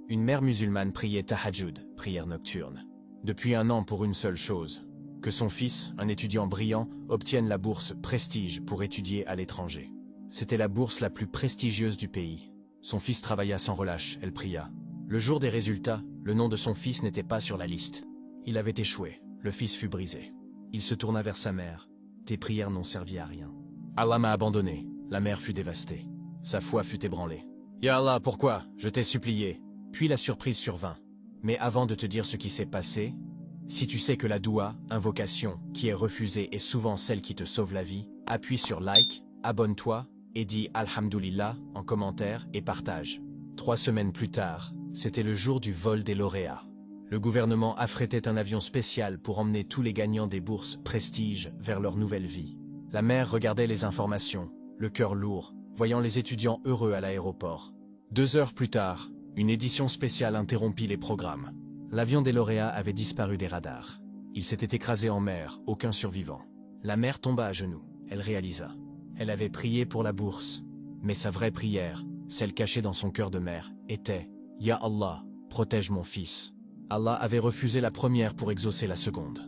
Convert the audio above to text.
Une mère musulmane priait tahajjud, prière nocturne. Depuis 1 an pour une seule chose, que son fils, un étudiant brillant, obtienne la bourse Prestige pour étudier à l'étranger. C'était la bourse la plus prestigieuse du pays. Son fils travailla sans relâche, elle pria. Le jour des résultats, le nom de son fils n'était pas sur la liste. Il avait échoué, le fils fut brisé. Il se tourna vers sa mère. « Tes prières n'ont servi à rien. Allah m'a abandonné. » La mère fut dévastée. Sa foi fut ébranlée. « Ya Allah, pourquoi? Je t'ai supplié. » Puis la surprise survint. Mais avant de te dire ce qui s'est passé, si tu sais que la doua, invocation, qui est refusée est souvent celle qui te sauve la vie, appuie sur like, abonne-toi et dis Alhamdulillah en commentaire et partage. 3 semaines plus tard, c'était le jour du vol des lauréats. Le gouvernement affrétait un avion spécial pour emmener tous les gagnants des bourses Prestige vers leur nouvelle vie. La mère regardait les informations, le cœur lourd, voyant les étudiants heureux à l'aéroport. 2 heures plus tard, une édition spéciale interrompit les programmes. L'avion des lauréats avait disparu des radars. Il s'était écrasé en mer, aucun survivant. La mère tomba à genoux, elle réalisa. Elle avait prié pour la bourse. Mais sa vraie prière, celle cachée dans son cœur de mère, était « Ya Allah, protège mon fils ». Allah avait refusé la première pour exaucer la seconde.